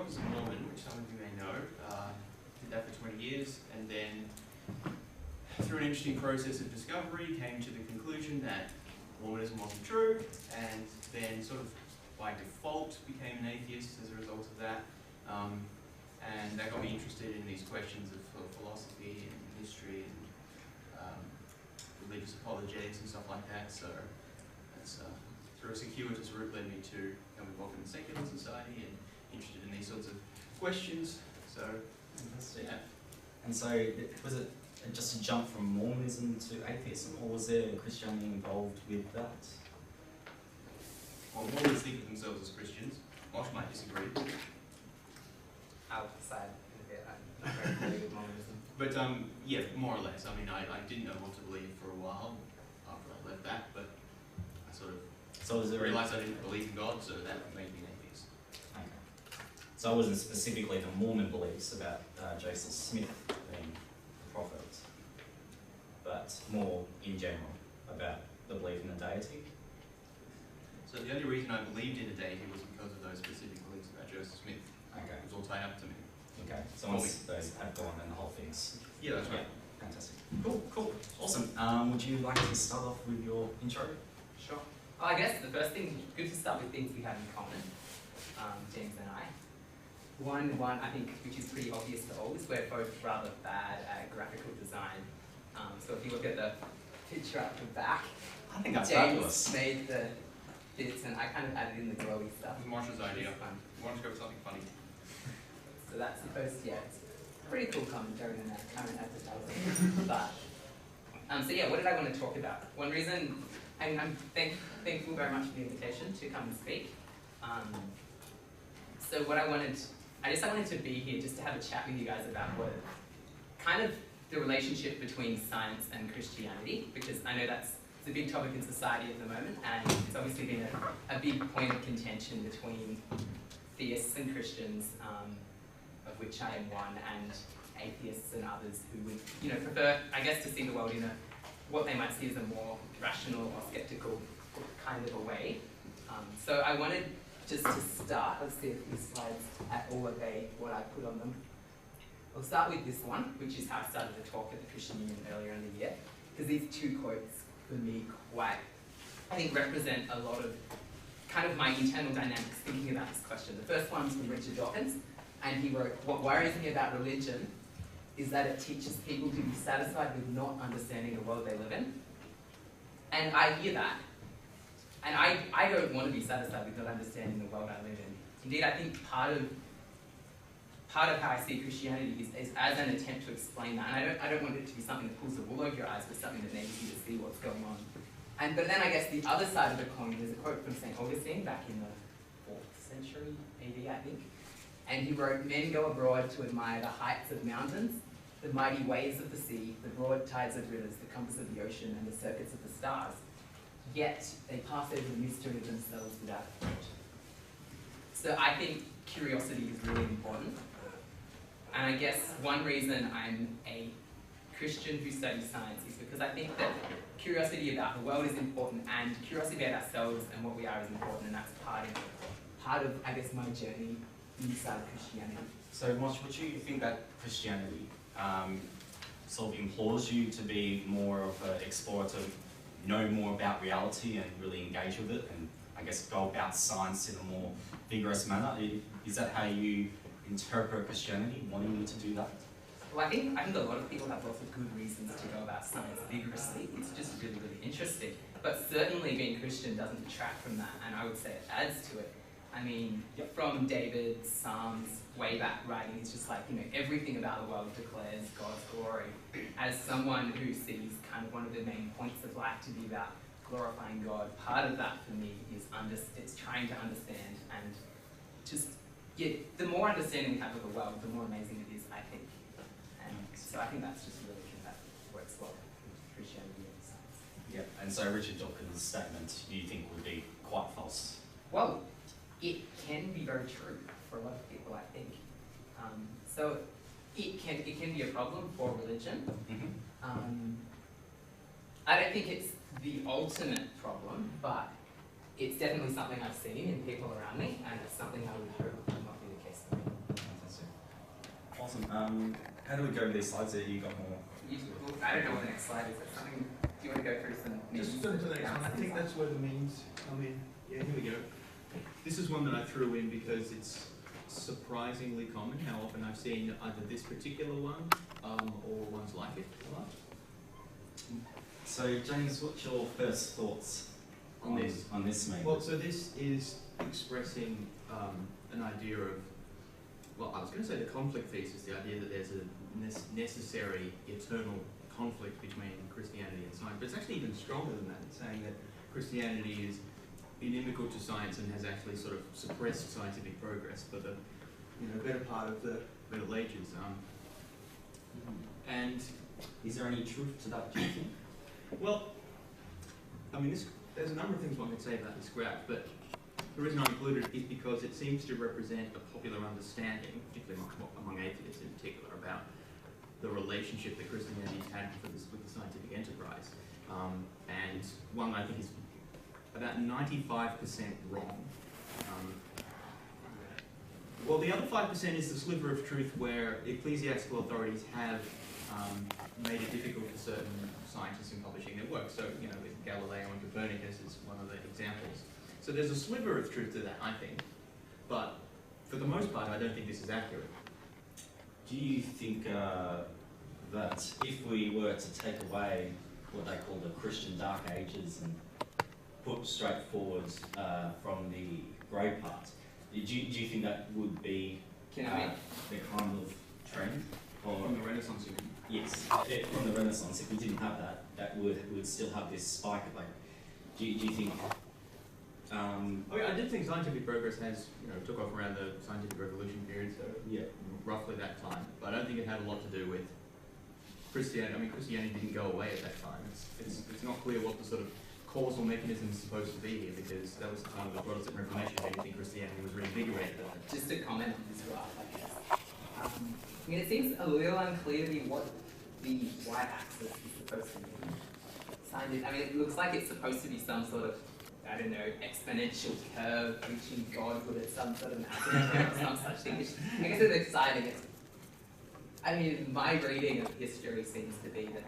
was a Mormon, which some of you may know. Did that for 20 years, and then through an interesting process of discovery, came to the conclusion that Mormonism wasn't true, and then sort of by default became an atheist as a result of that. And that got me interested in these questions of philosophy and history and religious apologetics and stuff like that. So that's through a circuitous route led me to become involved in the secular society and interested in these sorts of questions. So yeah. And so was it just a jump from Mormonism to atheism, or was there Christianity involved with that? Well, Mormons think of themselves as Christians. Moshe might disagree. I'll decide in a bit. I'm very familiar with Mormonism. But yeah, more or less. I mean, I didn't know what to believe for a while after I left that, but I sort of realised I didn't believe in God, so that made me an atheist. Okay. So it wasn't specifically the Mormon beliefs about Joseph Smith being the prophet, but more in general about the belief in the deity. So the only reason I believed in a deity was because of those specific beliefs about Joseph Smith. Okay. It was all tied up to me. Okay. So once those have gone, then the whole thing's... Yeah, that's right. Fantastic. Cool. Awesome. Would you like to start off with your intro? Sure. Well, I guess the first thing, good to start with things we have in common, James and I. One, I think, which is pretty obvious to all, is we're both rather bad at graphical design. So if you look at the picture at the back, I think that's James fabulous. made the bits, and I kind of added in the glowy stuff. It was Moshe's idea. It's fun. We wanted to go with something funny. So that's the first, it's pretty cool commentary on that current advertising. But, so yeah, what did I want to talk about? One reason, I'm thankful very much for the invitation to come and speak. So what I wanted to be here just to have a chat with you guys about what kind of the relationship between science and Christianity, because I know it's a big topic in society at the moment, and it's obviously been a big point of contention between theists and Christians, of which I am one, and atheists and others who would, prefer, I guess, to see the world in what they might see as a more rational or skeptical kind of a way. So I wanted just to start, let's see if these slides at all obey what I put on them. We'll start with this one, which is how I started the talk at the Christian Union earlier in the year, because these two quotes for me I think represent a lot of kind of my internal dynamics thinking about this question. The first one's from Richard Dawkins, and he wrote, "What worries me about religion is that it teaches people to be satisfied with not understanding the world they live in." And I hear that. And I don't want to be satisfied with not understanding the world I live in. Indeed, I think part of how I see Christianity is as an attempt to explain that. And I don't want it to be something that pulls the wool over your eyes, but something that enables you to see what's going on. But then I guess the other side of the coin, there's a quote from St. Augustine back in the 4th century AD, I think. And he wrote, "Men go abroad to admire the heights of mountains, the mighty waves of the sea, the broad tides of rivers, the compass of the ocean, and the circuits of the stars. Yet they pass over the mystery of themselves without a thought." So I think curiosity is really important. And I guess one reason I'm a Christian who studies science is because I think that curiosity about the world is important, and curiosity about ourselves and what we are is important, and that's part of I guess, my journey inside Christianity. So, Moshe, would you think that Christianity sort of implores you to be more of an explorer, to know more about reality and really engage with it, and I guess go about science in a more vigorous manner? Is that how you interpret Christianity, wanting you to do that? Well, I think a lot of people have lots of good reasons to go about science vigorously. It's just really, really interesting. But certainly being Christian doesn't detract from that, and I would say it adds to it. I mean, from David's Psalms way back writing, he's just like, everything about the world declares God's glory. As someone who sees kind of one of the main points of life to be about glorifying God, part of that for me is it's trying to understand, and just, the more understanding we have of the world, the more amazing it is, I think. And so I think that's just really that works well with Christianity and science. Yeah, and so Richard Dawkins' statement, you think would be quite false? Well, it can be very true for a lot of people, I think. So it can be a problem for religion. Mm-hmm. I don't think it's the ultimate problem, but it's definitely something I've seen in people around me, and it's something I would hope will not be the case for me. How do we go with these slides? You got more? I don't know what the next slide is. That's something. Do you want to go through some means? Just go to the next one. I think that's where the means come in. Yeah, here we go. This is one that I threw in because it's surprisingly common how often I've seen either this particular one or ones like it a lot. So James, what's your first thoughts on this main? Well, so this is expressing an idea of, well, I was going to say the conflict thesis, the idea that there's a necessary eternal conflict between Christianity and science, but it's actually even stronger than that. It's saying that Christianity is inimical to science and has actually sort of suppressed scientific progress for the better part of the Middle Ages. And is there any truth to that, do you think? well, I mean, there's a number of things one could say about this graph, but the reason I included it is because it seems to represent a popular understanding, particularly among atheists in particular, about the relationship that Christianity had with the scientific enterprise. And one that I think is about 95% wrong. Well, the other 5% is the sliver of truth where ecclesiastical authorities have made it difficult for certain scientists in publishing their work. So, with Galileo and Copernicus is one of the examples. So there's a sliver of truth to that, I think. But for the most part, I don't think this is accurate. Do you think that if we were to take away what they call the Christian Dark Ages and put straight forward from the grey part, do you think that would be the kind of trend? Or From the Renaissance, you mean? yes, from the Renaissance. If we didn't have that, would still have this spike. Do you think? I did think scientific progress has, took off around the scientific revolution period, so Yeah. roughly that time. But I don't think it had a lot to do with Christianity. I mean, Christianity didn't go away at that time. It's not clear what the sort of causal mechanism is supposed to be here, because that was the time of the Protestant Reformation. I don't think Christianity was reinvigorated. Just to comment on this graph, I guess. I mean, it seems a little unclear to me what the y-axis is supposed to be. I mean, it looks like it's supposed to be some sort of, I don't know, exponential curve reaching Godhood at some sort of asymptote or some such thing. Which I guess it's exciting. I mean, my reading of history seems to be that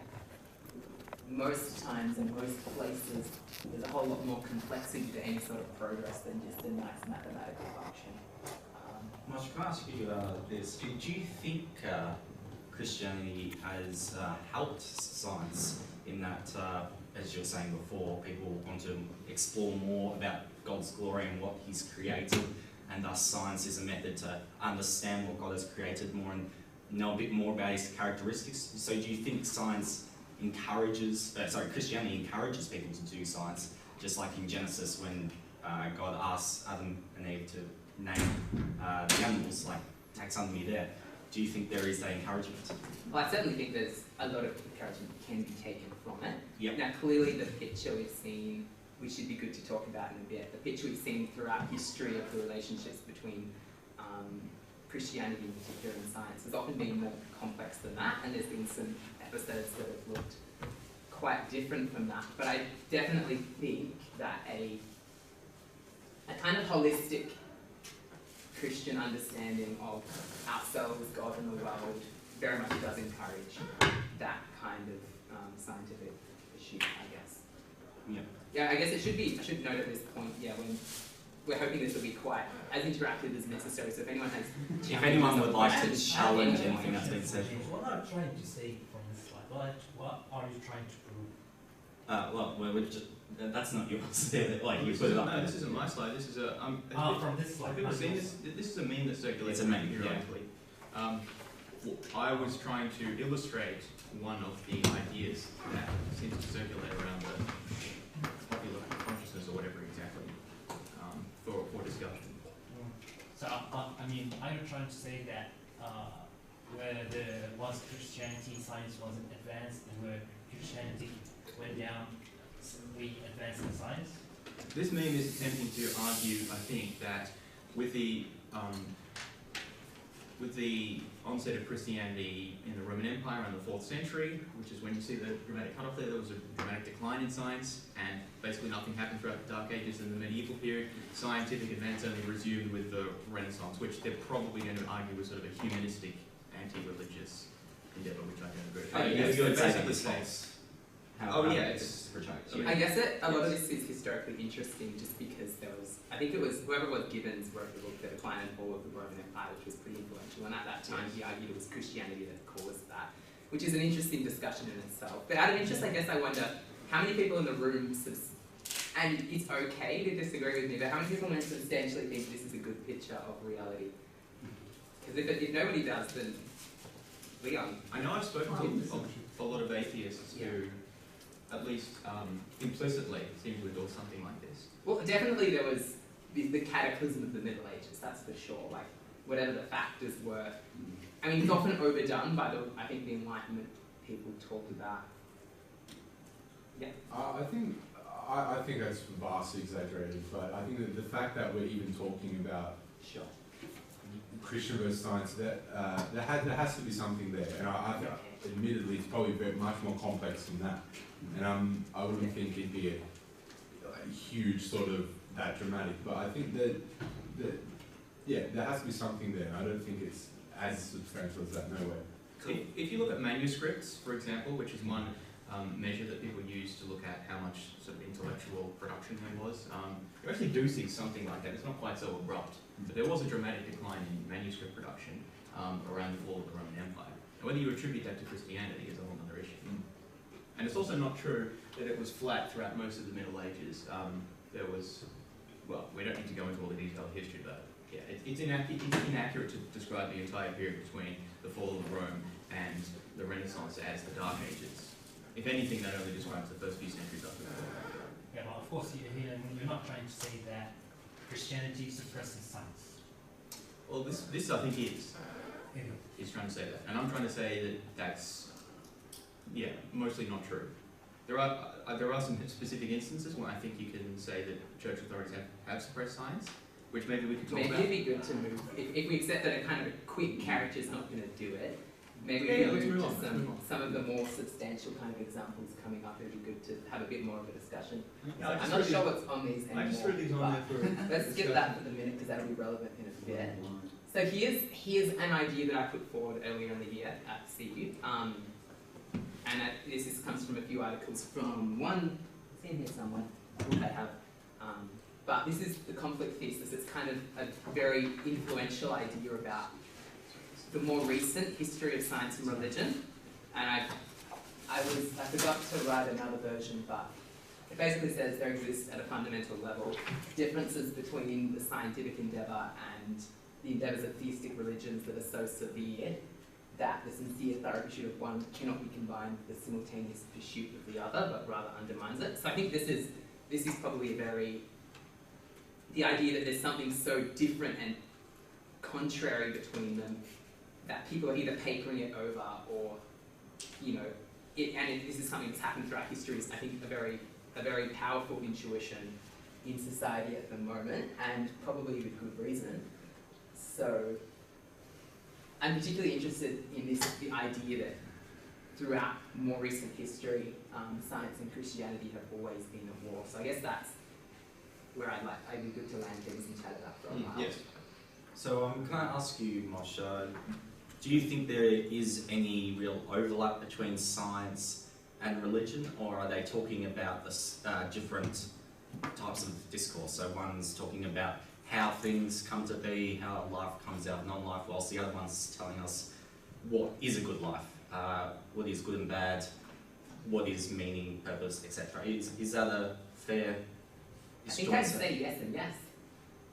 most times in most places there's a whole lot more complexity to any sort of progress than just a nice mathematical function. Moshe, can I ask you this? Do you think Christianity has helped science in that, as you were saying before, people want to explore more about God's glory and what He's created, and thus science is a method to understand what God has created more and know a bit more about His characteristics? So do you think Christianity encourages people to do science, just like in Genesis when God asks Adam and Eve to name the animals, like taxonomy there? Do you think there is that encouragement? Well, I certainly think there's a lot of encouragement can be taken from it. Yep. Now, clearly the picture we've seen, which should be good to talk about in a bit, the picture we've seen throughout history of the relationships between Christianity in particular and science has often been more complex than that, and there's been some episodes that have looked quite different from that. But I definitely think that a kind of holistic Christian understanding of ourselves, God and the world very much does encourage that kind of scientific pursuit, I guess. Yeah. Yeah, I guess I should note at this point, when we're hoping this will be quite as interactive as necessary, so if anyone has if anyone would like to challenge anything that's been said. What are you trying to say from this slide? What are you trying to prove? Well, we're just, that's not yours. Like, you This put it isn't- up no, there. this isn't my slide. This is a. From this slide. Have people seen this? This is a meme that circulates It's a meme, periodically. I was trying to illustrate one of the ideas that seems to circulate around the popular consciousness or whatever exactly for discussion. So, I mean, are you trying to say that where there was Christianity, science wasn't advanced, and where Christianity went down, we advanced in science? This meme is attempting to argue, I think, that with the onset of Christianity in the Roman Empire in the 4th century, which is when you see the dramatic cutoff there was a dramatic decline in science, and basically nothing happened throughout the Dark Ages and the medieval period. Scientific advance only resumed with the Renaissance, which they're probably going to argue was sort of a humanistic anti-religious endeavour, which I don't agree with. Oh, yes, you would say that basically it's false. Oh, yeah, it's portrayed. I guess a lot of this is historically interesting just because there was, I think it was, whoever it was, Gibbons wrote the book, The Decline and Fall of the Roman Empire, which was pretty influential, and at that time he argued it was Christianity that caused that, which is an interesting discussion in itself. But out of interest, I guess I wonder, how many people in the room, and it's okay to disagree with me, but how many people substantially think this is a good picture of reality? Because if nobody does, then Leon. I know I've spoken to a lot of atheists who, at least implicitly, seem to endorse something like this. Well, definitely there was the cataclysm of the Middle Ages, that's for sure. Like, whatever the factors were. I mean, it's often overdone by I think the Enlightenment people talked about. Yeah. I think that's vastly exaggerated, but I think that the fact that we're even talking about Sure. Christian versus science, that there has to be something there, and I admittedly it's probably much more complex than that, and I wouldn't think it'd be a huge sort of that dramatic, but I think that there has to be something there. I don't think it's as substantial as that. No way. If you look at manuscripts, for example, which is one measure that people use to look at how much sort of intellectual production there was, you actually do see something like that. It's not quite so abrupt, but there was a dramatic decline in manuscript production around the fall of the Roman Empire. And whether you attribute that to Christianity is a whole other issue. And it's also not true that it was flat throughout most of the Middle Ages. There was, well, we don't need to go into all the detailed history, but yeah, it's inaccurate to describe the entire period between the fall of Rome and the Renaissance as the Dark Ages. If anything, that only describes the first few centuries after that. Yeah, well, of course, you're not trying to say that Christianity suppresses science. Well, this I think is trying to say that, and I'm trying to say that that's, yeah, mostly not true. There are some specific instances where I think you can say that church authorities have suppressed science, which maybe we could talk about. Maybe it'd be good to move, if we accept that a kind of a quick character is not going to do it, maybe Yeah, we let's move move to on. some of the more substantial kind of examples coming up. It'd be good to have a bit more of a discussion. No, I'm not sure what's on these anymore. I just threw these on there for. Let's skip that for the minute because that'll be relevant in a bit. So here's an idea that I put forward earlier in the year at CU. This comes from a few articles from one, it's in here somewhere, I have. But this is the conflict thesis. It's kind of a very influential idea about the more recent history of science and religion. And I forgot to write another version, but it basically says there exists at a fundamental level differences between the scientific endeavour and the endeavours of theistic religions that are so severe that the sincere thoroughpursuit of one cannot be combined with the simultaneous pursuit of the other, but rather undermines it. So I think this is probably the idea that there's something so different and contrary between them that people are either papering it over or, this is something that's happened throughout history. Is I think a very powerful intuition in society at the moment, and probably with good reason. So I'm particularly interested in the idea that throughout more recent history, science and Christianity have always been at war. So I guess that's where I'd be good to land things and chat it up for a while. Yes. So can I ask you, Moshe, do you think there is any real overlap between science and religion, or are they talking about this, different types of discourse? So one's talking about how things come to be, how life comes out of non-life, whilst the other one's telling us what is a good life, what is good and bad, what is meaning, purpose, etc. Is that a fair? I think I'd say yes and yes.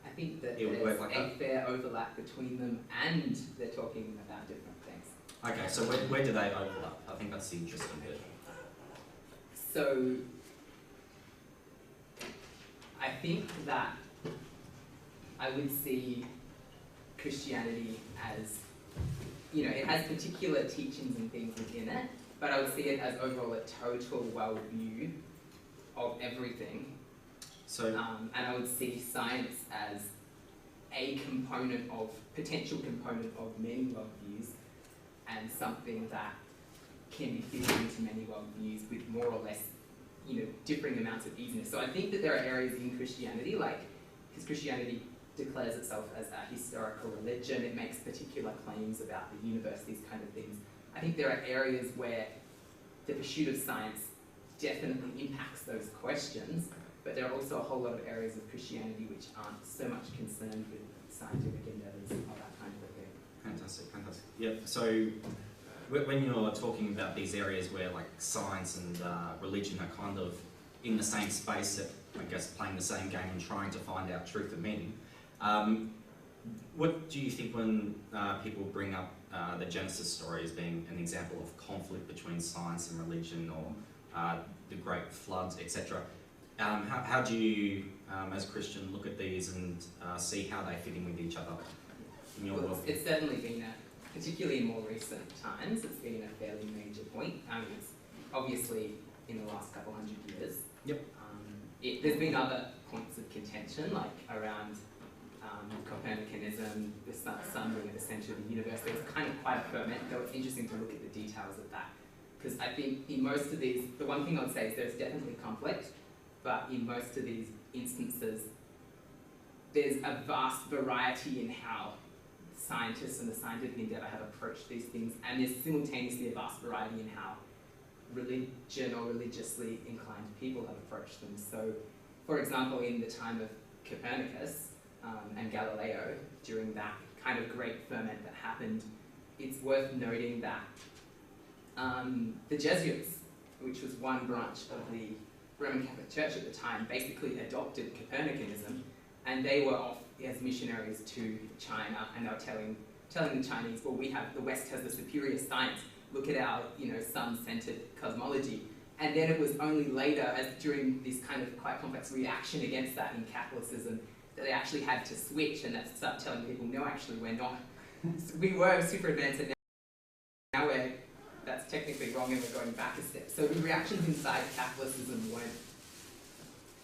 I think that It would there's work like a that? fair overlap between them, and they're talking about different things. Okay, so where do they overlap? I think that's the interesting bit. So I think that I would see Christianity as, it has particular teachings and things within it, but I would see it as overall a total worldview of everything. So, and I would see science as a potential component of many worldviews, and something that can be fitted into many worldviews with more or less, differing amounts of easiness. So I think that there are areas in Christianity, because Christianity declares itself as a historical religion. It makes particular claims about the universe, these kind of things. I think there are areas where the pursuit of science definitely impacts those questions, but there are also a whole lot of areas of Christianity which aren't so much concerned with scientific endeavours or that kind of thing. Fantastic, fantastic. Yep. So when you're talking about these areas where like science and religion are kind of in the same space, I guess playing the same game and trying to find out truth and meaning, what do you think when people bring up the Genesis story as being an example of conflict between science and religion, or the Great Floods, etc.? How do you, as a Christian, look at these and see how they fit in with each other in your world? It's certainly been particularly in more recent times, it's been a fairly major point. It's obviously in the last couple hundred years. Yep. There's been other points of contention, like around Copernicanism, the sun being at the centre of the universe. There was kind of quite a ferment, though it's interesting to look at the details of that. Because I think in most of these, the one thing I would say is there's definitely conflict, but in most of these instances, there's a vast variety in how scientists and the scientific endeavour have approached these things, and there's simultaneously a vast variety in how religion or religiously inclined people have approached them. So, for example, in the time of Copernicus and Galileo, during that kind of great ferment that happened, it's worth noting that the Jesuits, which was one branch of the Roman Catholic Church at the time, basically adopted Copernicanism, and they were off as missionaries to China, and they were telling the Chinese, well, the West has the superior science, look at our, sun-centered cosmology. And then it was only later, as during this kind of quite complex reaction against that in Catholicism, that they actually had to switch and that start telling people, no, actually, we're not. We were super advanced, and now that's technically wrong, and we're going back a step. So the reactions inside Catholicism weren't.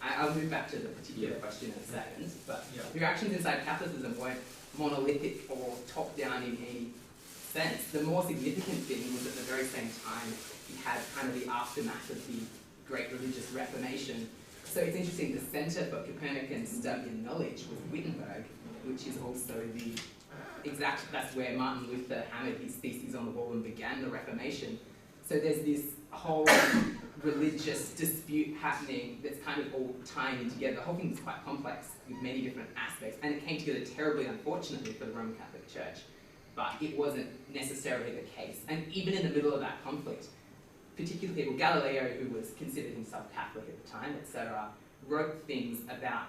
I'll move back to the particular question in a second, but the reactions inside Catholicism weren't monolithic or top-down in any sense. The more significant thing was at the very same time you had kind of the aftermath of the Great Religious Reformation. So it's interesting, the Centre for Copernican Study and Knowledge was Wittenberg, which is also that's where Martin Luther hammered his theses on the wall and began the Reformation. So there's this whole religious dispute happening that's kind of all tying in together. The whole thing was quite complex with many different aspects, and it came together terribly, unfortunately, for the Roman Catholic Church. But it wasn't necessarily the case. And even in the middle of that conflict, particular people, Galileo, who was considered himself Catholic at the time, etc., wrote things about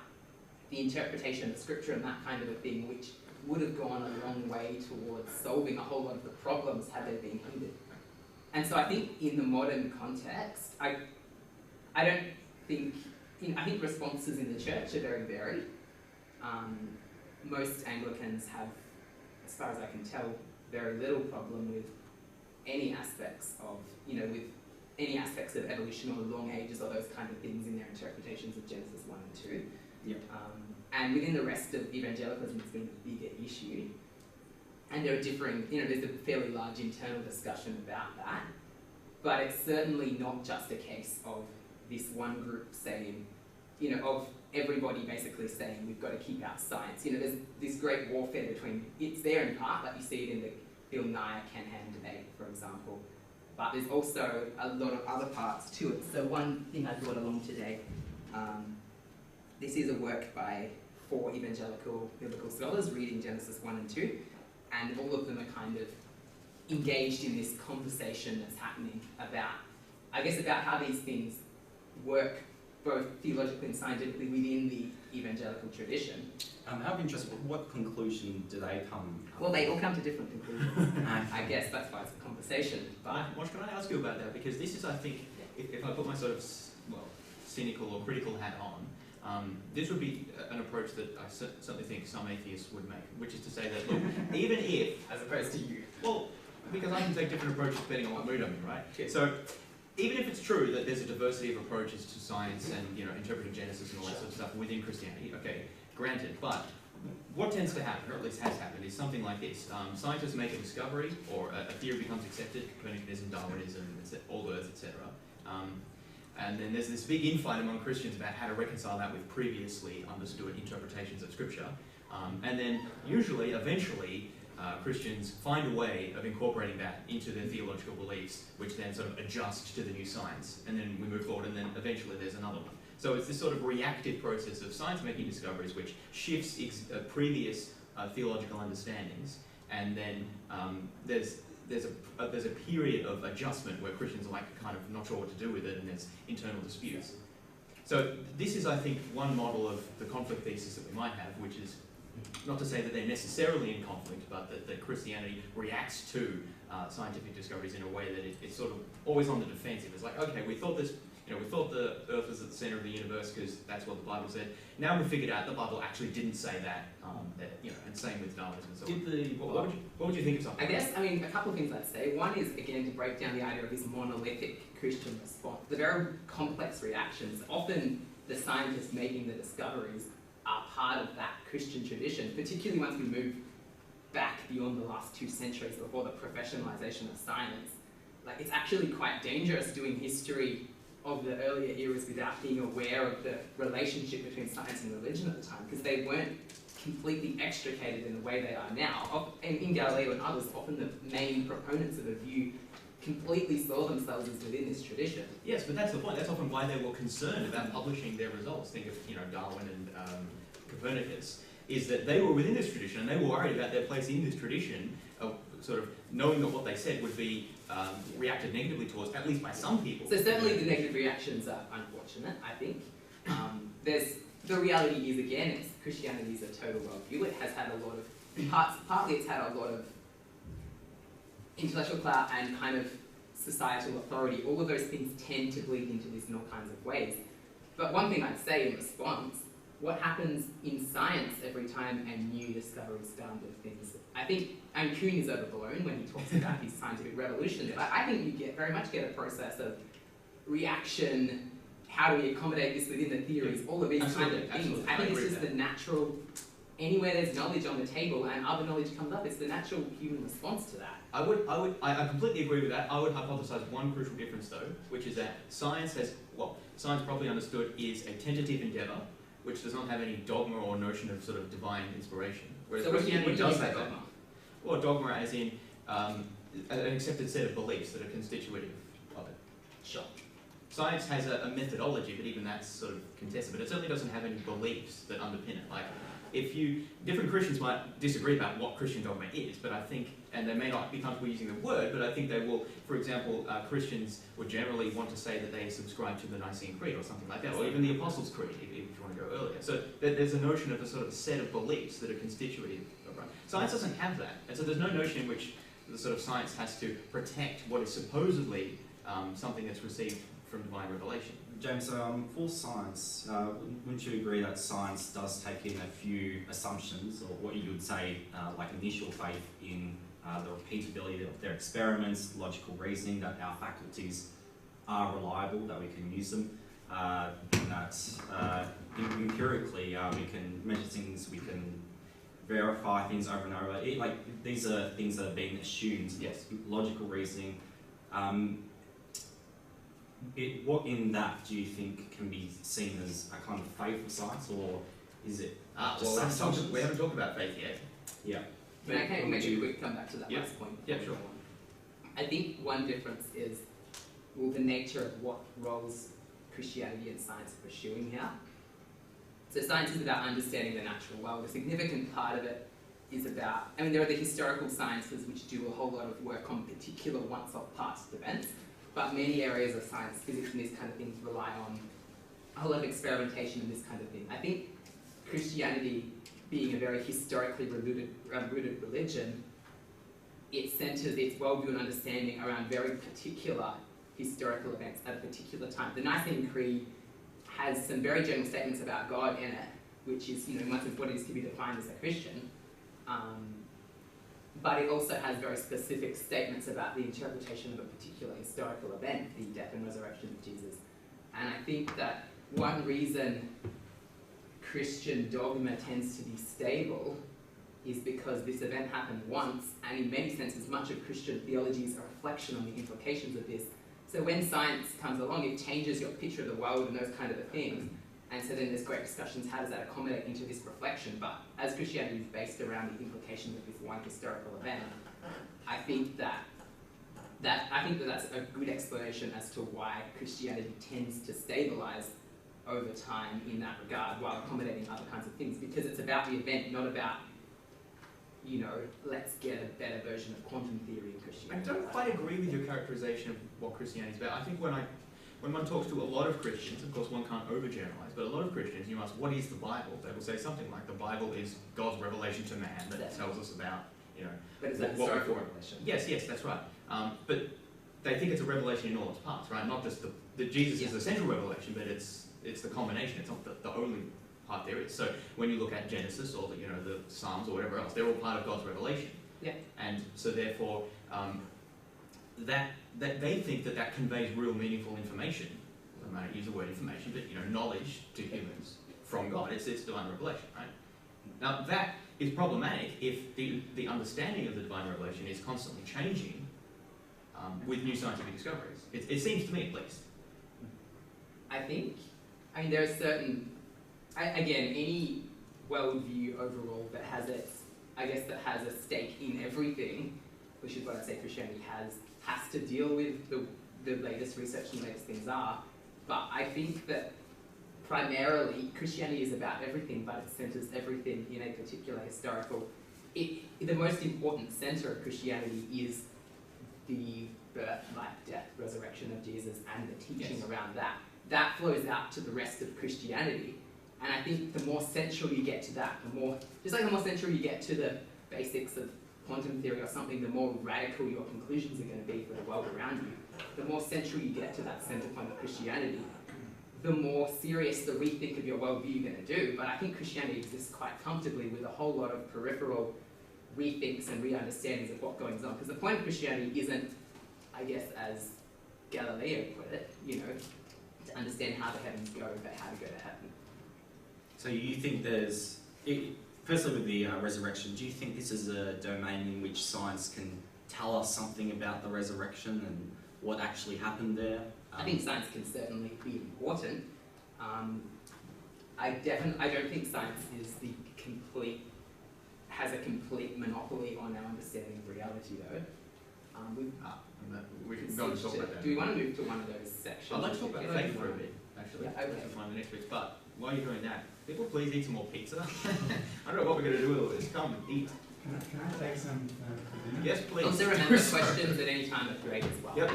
the interpretation of scripture and that kind of a thing, which would have gone a long way towards solving a whole lot of the problems had they been hindered. And so I think in the modern context, I don't think, I think responses in the church are very varied. Most Anglicans have, as far as I can tell, very little problem with any aspects of, with any aspects of evolution or long ages or those kind of things in their interpretations of Genesis 1 and 2. Yep. And within the rest of evangelicalism, it's been a bigger issue. And there are differing, there's a fairly large internal discussion about that. But it's certainly not just a case of this one group saying, of everybody basically saying we've got to keep out science. There's this great warfare between, it's there in part, like you see it in the Bill Nye-Kenham debate, for example. But there's also a lot of other parts to it. So one thing I brought along today, this is a work by 4 evangelical biblical scholars reading Genesis 1 and 2, and all of them are kind of engaged in this conversation that's happening about how these things work both theologically and scientifically within the evangelical tradition. Out of interest, what conclusion do they come? Well, they all come to different conclusions. I guess that's why it's a conversation. But Moshe, can I ask you about that? Because this is, I think, if I put my sort of cynical or critical hat on, this would be an approach that I certainly think some atheists would make, which is to say that, look, even if, as opposed to you. Well, because I can take different approaches depending on what mood I'm in, right? Sure. So, even if it's true that there's a diversity of approaches to science and, interpreting Genesis and all that sort of stuff within Christianity, okay, granted, but what tends to happen, or at least has happened, is something like this. Scientists make a discovery, or a theory becomes accepted, Copernicanism, Darwinism, all Earth, etc. And then there's this big infight among Christians about how to reconcile that with previously understood interpretations of Scripture. And then usually, eventually, Christians find a way of incorporating that into their theological beliefs, which then sort of adjust to the new science. And then we move forward, and then eventually there's another one. So it's this sort of reactive process of science making discoveries which shifts previous theological understandings, and then there's a period of adjustment where Christians are like kind of not sure what to do with it, and there's internal disputes. So this is, I think, one model of the conflict thesis that we might have, which is not to say that they're necessarily in conflict, but that Christianity reacts to scientific discoveries in a way that it's sort of always on the defensive. It's like, okay, we thought this, we thought the Earth was at the center of the universe because that's what the Bible said. Now we figured out the Bible actually didn't say that, and same with Darwinism and so on. What would you think of something? I guess, a couple of things I'd say. One is, again, to break down the idea of this monolithic Christian response. The very complex reactions, often the scientists making the discoveries are part of that Christian tradition, particularly once we move back beyond the last 2 centuries before the professionalization of science. Like, it's actually quite dangerous doing history of the earlier eras without being aware of the relationship between science and religion at the time, because they weren't completely extricated in the way they are now. And in Galileo and others, often the main proponents of a view completely saw themselves as within this tradition. Yes, but that's the point. That's often why they were concerned about publishing their results. Think of Darwin and Copernicus, is that they were within this tradition, and they were worried about their place in this tradition, sort of knowing that what they said would be reacted negatively towards, at least by some people. So certainly the negative reactions are unfortunate, I think. The reality is, again, Christianity is a total worldview. It has had a lot of, partly it's had a lot of intellectual clout and kind of societal authority. All of those things tend to bleed into this in all kinds of ways. But one thing I'd say in response, what happens in science every time a new discovery is found of things? I think Kuhn is overblown when he talks about his scientific revolution, but I think you very much get a process of reaction. How do we accommodate this within the theories? All of these kind of things. I think it's just the natural, anywhere there's knowledge on the table and other knowledge comes up, it's the natural human response to that. I completely agree with that. I would hypothesize one crucial difference though, which is that science properly understood is a tentative endeavor, which does not have any dogma or notion of sort of divine inspiration. Whereas So Christianity does have that. dogma? Well, dogma as in an accepted set of beliefs that are constitutive of it. Sure. Science has a methodology, but even that's sort of contested. But it certainly doesn't have any beliefs that underpin it. Like, different Christians might disagree about what Christian dogma is, but I think, and they may not be comfortable using the word, but I think they will, for example, Christians would generally want to say that they subscribe to the Nicene Creed or something like that, or even the Apostles' Creed, if you want to go earlier. So there's a notion of a sort of set of beliefs that are constitutive of right. Science doesn't have that, and so there's no notion in which the sort of science has to protect what is supposedly something that's received from divine revelation. James, for science, wouldn't you agree that science does take in a few assumptions, or what you would say, like initial faith in the repeatability of their experiments, logical reasoning, that our faculties are reliable, that we can use them, and that empirically we can measure things, we can verify things over and over. These are things that have been assumed. Yes. Logical reasoning. What in that do you think can be seen as a kind of faith of science, or is it just assumptions? We haven't talked about faith yet. Yeah. But I can make a quick come back to that Yeah. last point. Yeah, sure. I think one difference is, the nature of what roles Christianity and science are pursuing here. So science is about understanding the natural world. A significant part of it is about, there are the historical sciences which do a whole lot of work on particular once-off past events, but many areas of science, physics and these kind of things rely on a whole lot of experimentation and this kind of thing. I think Christianity, being a very historically rooted religion, it centers its worldview and understanding around very particular historical events at a particular time. The Nicene Creed has some very general statements about God in it, which is, much of what it is to be defined as a Christian. But it also has very specific statements about the interpretation of a particular historical event, the death and resurrection of Jesus. And I think that one reason Christian dogma tends to be stable is because this event happened once, and in many senses, much of Christian theology is a reflection on the implications of this. So when science comes along, it changes your picture of the world and those kind of things. And so then there's great discussions, how does that accommodate into this reflection? But as Christianity is based around the implications of this one historical event, I think that's a good explanation as to why Christianity tends to stabilize over time in that regard while accommodating other kinds of things, because it's about the event, not about, you know, let's get a better version of quantum theory in I Christianity. don't quite agree with your characterization of what Christianity is about. I think when one talks to a lot of Christians, of course one can't overgeneralize, but a lot of Christians, you ask, what is the Bible? They will say something like, the Bible is God's revelation to man that tells us about, you know, But it's a what we historical thought. revelation. Yes, that's right. But they think it's a revelation in all its parts, right? Not just that Jesus is the central revelation, but it's the combination. It's not the only part there is. So when you look at Genesis or the Psalms or whatever else, they're all part of God's revelation. Yeah. And so therefore, that they think that conveys real meaningful information. I might use the word information, but knowledge to humans from God. It's divine revelation, right? Now that is problematic if the understanding of the divine revelation is constantly changing with new scientific discoveries. It seems to me, at least. I mean, there are certain, again, any worldview overall that has that has a stake in everything, which is what I'd say Christianity has to deal with the latest research and the latest things are. But I think that primarily Christianity is about everything, but it centers everything in a particular historical. The most important center of Christianity is the birth, life, death, resurrection of Jesus and the teaching around that. That flows out to the rest of Christianity. And I think the more central you get to that, just like the more central you get to the basics of quantum theory or something, the more radical your conclusions are going to be for the world around you. The more central you get to that center point of Christianity, the more serious the rethink of your worldview you're going to do. But I think Christianity exists quite comfortably with a whole lot of peripheral rethinks and re-understandings of what goes on. Because the point of Christianity isn't, I guess, as Galileo put it, to understand how the heavens go, but how to go to heaven. So you think firstly with the resurrection, do you think this is a domain in which science can tell us something about the resurrection and what actually happened there? I think science can certainly be important. I don't think science has a complete monopoly on our understanding of reality, though. We can go and talk about that. Do we want to move to one of those sections? I'd like to talk about faith for a bit, actually. Yeah, okay. To find the next bit. But while you're doing that, people please eat some more pizza. I don't know what we're going to do with all this. Come and eat. Can I take some for dinner? Yes, please. Also remember, questions at any time are great as well. Yep.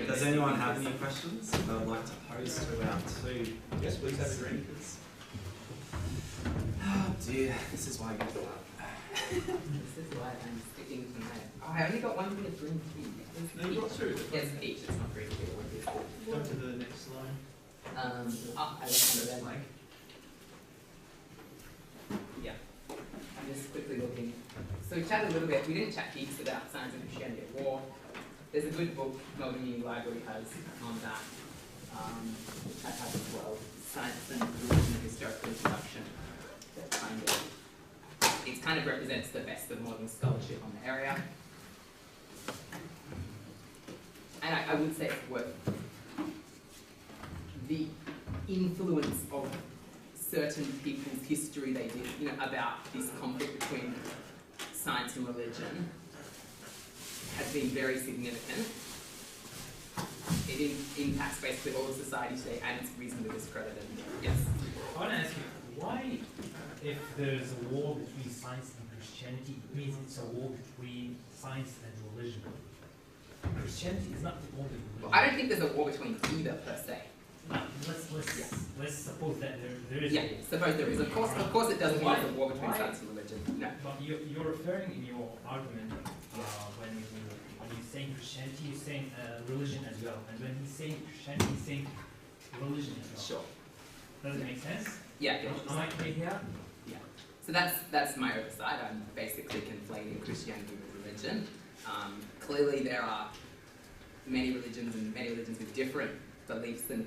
Does anyone have any questions I'd like to pose to our two? Yes, please have a drink. Oh dear, this is why I get the This is why I'm sticking to my... Oh, I only got one thing of green tea. No, you brought two. Yes, peach. It's not green tea. What is it? Go to the next slide. I left under that. Yeah. I'm just quickly looking. So we chatted a little bit. We didn't chat heaps about science and Christianity at war. There's a good book Melbourne Uni Library has on that, which I have as well. Science and Religion, a Historical Introduction. That kind of represents the best of modern scholarship on the area. And I would say it's worth the influence of certain people's history they did, about this conflict between science and religion has been very significant. It impacts basically all of society today, and it's reasonably discredited. Yes? I want to ask you, why, if there's a war between science and Christianity, it means it's a war between science and religion? Christianity is not the only religion. Well, I don't think there's a war between either per se. No, let's suppose that there is. Yeah, suppose there is. Of course it doesn't mean there's a war between science and religion. No. But you're referring in your argument when you're saying Christianity, you're saying religion as well. And when he's saying Christianity, he's saying religion as well. Sure. Does it make sense? Yeah. Am I clear here? Yeah. So that's my oversight. I'm basically conflating Christianity with religion. Clearly there are many religions with different beliefs, and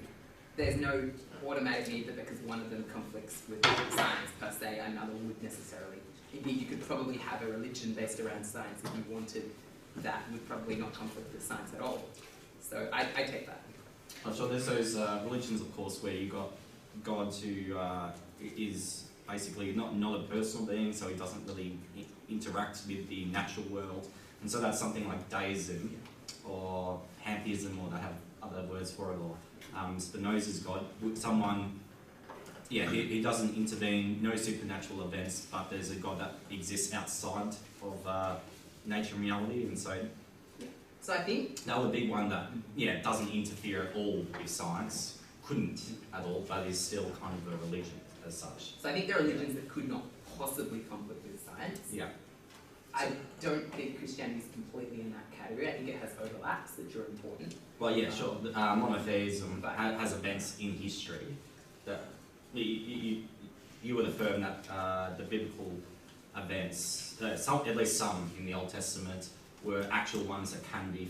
there's no automatic need that because one of them conflicts with science per se, another would necessarily. Indeed, you could probably have a religion based around science if you wanted. That would probably not conflict with science at all. So I take that. I'm sure there's those religions, of course, where you've got God who is basically not a personal being, so he doesn't really interact with the natural world. And so that's something like deism or pantheism, or they have other words for it, or Spinoza's God. Someone, he doesn't intervene, no supernatural events, but there's a God that exists outside of nature and reality, and so I think that would be one that, doesn't interfere at all with science, couldn't at all, but is still kind of a religion as such. So I think there are religions that could not possibly conflict with science. Yeah. I don't think Christianity is completely in that category. I think it has overlaps that are important. Well, yeah, sure. Monotheism has events in history that you would affirm that the biblical events, at least some in the Old Testament, were actual ones that can be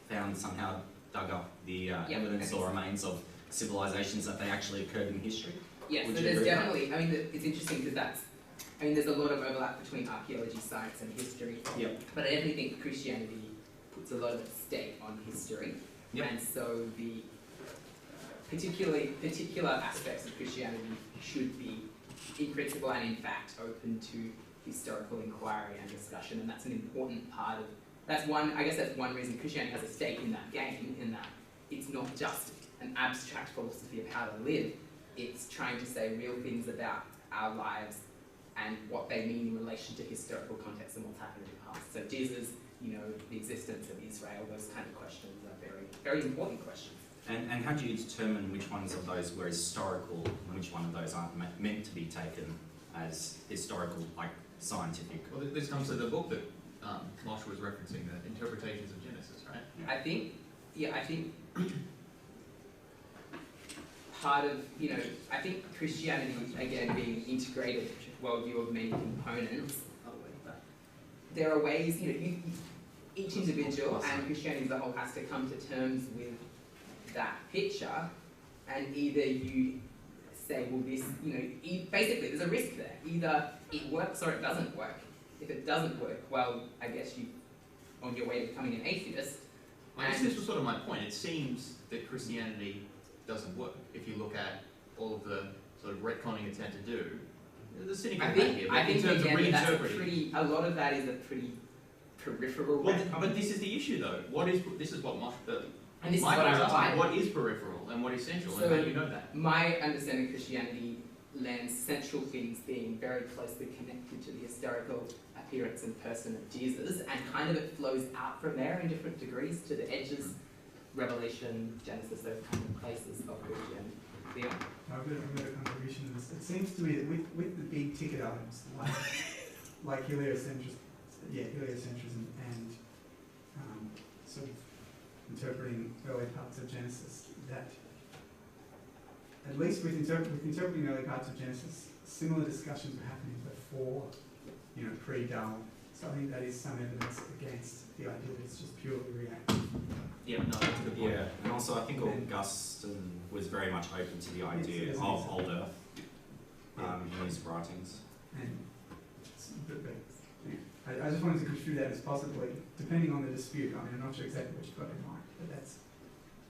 found somehow, dug up the evidence or remains of civilizations that they actually occurred in history. Yeah, Would so you there's agree with definitely, I mean, it's interesting because there's a lot of overlap between archaeology, science and history. Yep. But I definitely think Christianity puts a lot of stake on history. Yep. And so the particular aspects of Christianity should be, in principle and in fact, open to historical inquiry and discussion. And that's an important part of, that's one reason Christianity has a stake in that game, in that it's not just an abstract philosophy of how to live, it's trying to say real things about our lives and what they mean in relation to historical context and what's happened in the past. So Jesus, the existence of Israel, those kind of questions are very, very important questions. And how do you determine which ones of those were historical and which one of those aren't meant to be taken as historical, like scientific? Well, this comes to the book that Moshe was referencing, the interpretations of Genesis, right? I think part of, I think Christianity, again, being an integrated worldview of many components, there are ways, each individual and Christianity as a whole has to come to terms with that picture, and either you say, well, this, basically there's a risk there. Either it works or it doesn't work. If it doesn't work, well, I guess you're on your way to becoming an atheist. I guess this was sort of my point. It seems that Christianity doesn't work. If you look at all of the sort of retconning it's had to do, there's a cynical debate here, but in terms of reinterpreting. A lot of that is a pretty peripheral retcon. But this is the issue, though. This is what and this Michael is was what asking, what is peripheral and what is central, and how do you know that? My understanding of Christianity lands central things being very closely connected to the historical appearance and person of Jesus, and kind of it flows out from there in different degrees to the edges, Revelation, Genesis, those kind of places of Christianity. Yeah. I've got a contribution to this. It seems to me that with the big ticket items, like heliocentrism and sort of interpreting early parts of Genesis, that at least with interpreting early parts of Genesis, similar discussions were happening before, pre-Darwin. So I think that is some evidence against the idea that it's just purely reactive. Yeah, no, that's a good point. Yeah, and also I think Augustine was very much open to the idea of old Earth in his writings. And I just wanted to construe that as possibly, depending on the dispute. I mean, I'm not sure exactly what you've got in mind, but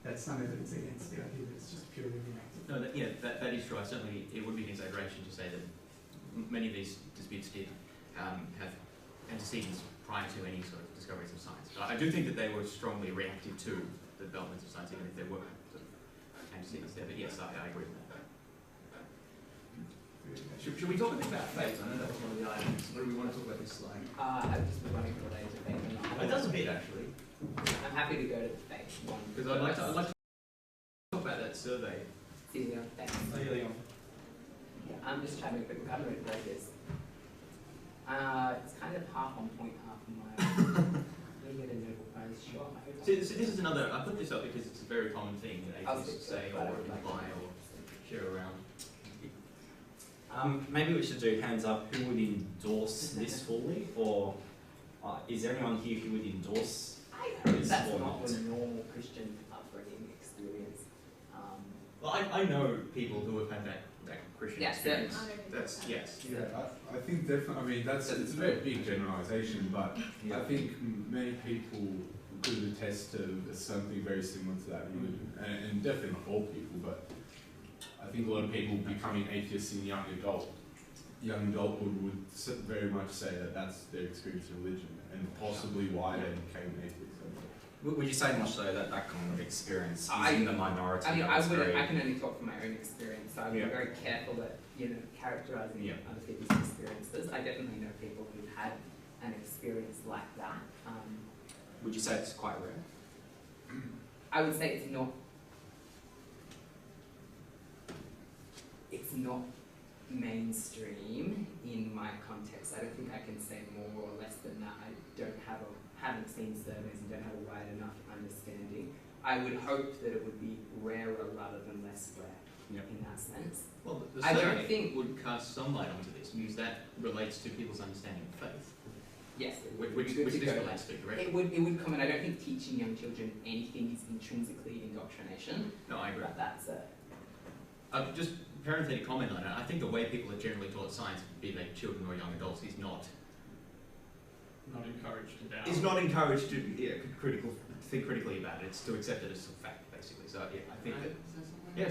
that's some evidence against the idea that it's just purely reactive. No, that is true. Certainly, it would be an exaggeration to say that many of these disputes did have antecedents prior to any sort of discoveries of science. But I do think that they were strongly reactive to the developments of science, even if there were sort of antecedents there. But yes, I agree with that. Should we talk a bit about faith? I know that was one of the items. What do we want to talk about this slide? I've just been running related to faith or not. It does a bit, actually. I'm happy to go to the faith one. Because I'd like to talk about that survey. See you thanks. Oh, yeah, Leon. Yeah, I'm just trying to quick. I haven't read this. It's kind of half on point, half on my. We get a Nobel Prize, sure. So this is another. I put this up because it's a very common thing that atheists say or imply or share around. Maybe we should do hands up. Who would endorse this fully, or is there anyone here who would endorse this That's or not not? the normal Christian upbringing experience. Well, I know people who have had that Christian experience. Yes. That's yes. Yeah, I think definitely. I mean, it's a very big generalisation, but I think many people could attest to something very similar to that. And definitely not all people, but I think a lot of people becoming atheists in young adulthood would very much say that that's their experience of religion, and possibly why they became atheists. Would you say, much though, that that kind of experience is I- in the minority? I mean, That's I can only talk from my own experience, so I would be Yeah. very careful at, characterising Yeah. other people's experiences. I definitely know people who've had an experience like that. Would you say it's quite rare? I would say it's not mainstream in my context. I don't think I can say more or less than that. I haven't seen surveys and don't have a wide enough understanding. I would hope that it would be rarer rather than less rare in that sense. Well, the I don't survey think- would cast some light onto this because that relates to people's understanding of faith, Yes, it would which be good to this go relates to directly. It would come, and I don't think teaching young children anything is intrinsically indoctrination, No, I agree. but that's a Just parenthetic comment on it. I think the way people are generally taught science, be they children or young adults, is not encouraged to doubt. is not encouraged to think critically about it. It's to accept it as a fact, basically. So yeah, I think that